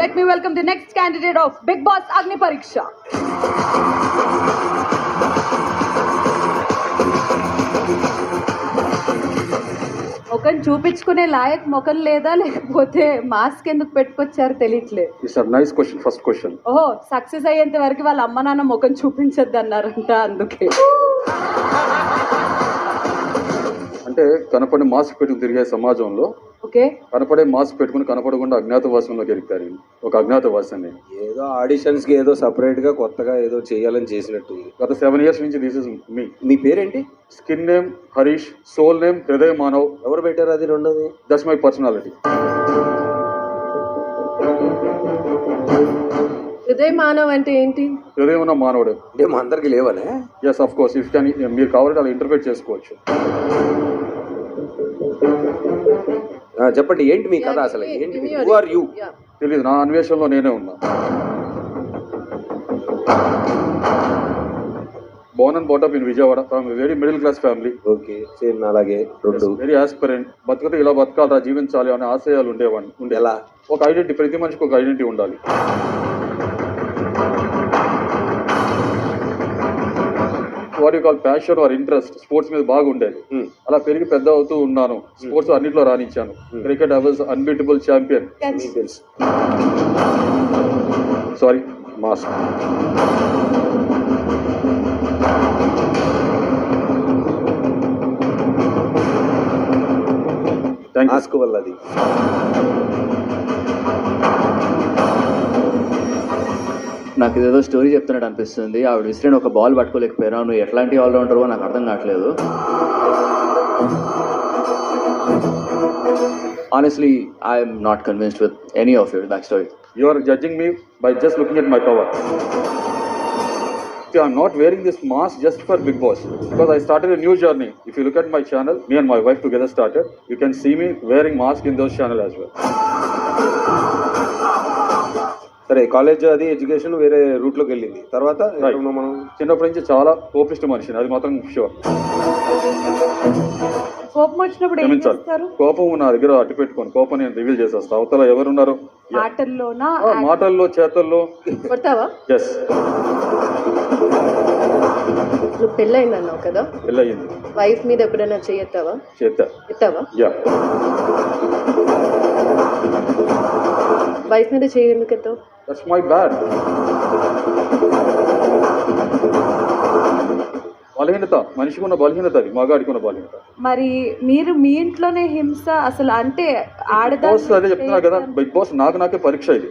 let me welcome the next candidate of Big Boss Agni Pariksha. ముఖం చూపించుకునే లాయక్ ముఖం లేదా లేకపోతే మాస్క్ ఎందుకు పెట్టుకొచ్చారు తెలియట్లేదు. It's nice question. First question, ఓహో సక్సెస్ అయ్యేంత వరకు వాళ్ళ అమ్మ నాన్న ముఖం చూపించద్దు అన్నారంట, అందుకే. అంటే కనపడే మాస్క్ పెట్టుకుని తిరిగే సమాజంలో ఓకే, కనపడే మాస్క్ పెట్టుకుని కనపడకుండా అజ్ఞాతవాసంలో గెలిపారు. ఒక అజ్ఞాతవాసాన్ని ఏదో ఆడిషన్స్ కి ఏదో సపరేట్ గా కొత్తగా ఏదో చేయాలని చేసినట్టు. గత 7 years నుంచి దిస్ ఇస్ మీ. మీ పేరేంటి? Skin name Harish, soul name Hriday Manav. ఎవరు పెట్టారు అది రెండోది? That's my personality. Hriday Manav అంటే ఏంటి? హృదయం ఉన్న మానవుడు. అంటే మా అందరికి లేవనే. ఎస్ ఆఫ్ కోర్స్, ఇఫ్ కానీ మీరు కావాలంటే అలా ఇంటర్ప్రిట్ చేసుకోవచ్చు. చెప్పండి ఏంటి మీ కథ అసలు ఏంటి? Who are you? తెలియదు, నా అన్వేషణలో నేనే ఉన్నా. Born and brought up in Vijayawada, from very middle class family. Okay, same అలాగే రెండు. Very aspirant. బతుకుతే ఇలా బతకాలరా, జీవించాలి అనే ఆశయాలు ఉండేవాడిని. ఎలా? ఒక ఐడెంటిటీ, ప్రతి మనిషికి ఒక ఐడెంటిటీ ఉండాలి. What you call passion or interest, sports మీద బాగా ఉండేది. అలా పెరిగి పెద్ద అవుతూ ఉన్నాను. స్పోర్ట్స్ అన్నింటిలో రాణించాను. Cricket I was unbeatable champion. తెలుసు. Sorry, mask. మాస్క్ వల్ల అది. నాకు ఇదేదో స్టోరీ చెప్తున్నట్టు అనిపిస్తుంది. ఆవిడ విసిరిన ఒక బాల్ పట్టుకోలేకపోయినా నువ్వు ఎట్లాంటి ఆల్రౌండరో నాకు అర్థం కావట్లేదు. Honestly, I am not convinced with any of your backstory. You are judging me by just looking at my cover. See, I'm not wearing this mask just for Big Boss, because I started a new journey. If you look at my channel, me and my wife together started. You can see me wearing mask in those channel as well. సరే, college అది education వేరే route లోకి వెళ్ళింది. తర్వాత మనం చిన్నప్పటి నుంచి చాలా కోపిష్ట మనిషిని, అది మాత్రం షూర్. కోపం వచ్చినప్పుడు ఏం చేస్తారు? కోపం నా దగ్గర అట్టు పెట్టుకోను. కోపం నేను రివీల్ చేసేస్తా. అవతల ఎవరున్నారో మాటల్లోనా, మాటల్లో, చేతల్లో. కొడతావా? ఎస్. నువ్వు పెళ్ళయింది అన్నావు కదా, పెళ్ళయింది. వైఫ్ మీద ఎప్పుడైనా చేయెత్తావా? ఎత్తావా? యా. వైఫ్ మీద చేయి ఎందుకు ఎత్తావు? That's my bad. బలహీనత, మనిషికి ఉన్న బలహీనత, అది మగాడికి ఉన్న బలహీనత. మరి మీరు మీ ఇంట్లోనే హింస అసలు అంటే అదే చెప్తున్నా కదా, బిగ్ బాస్ నాకే పరీక్ష ఇది.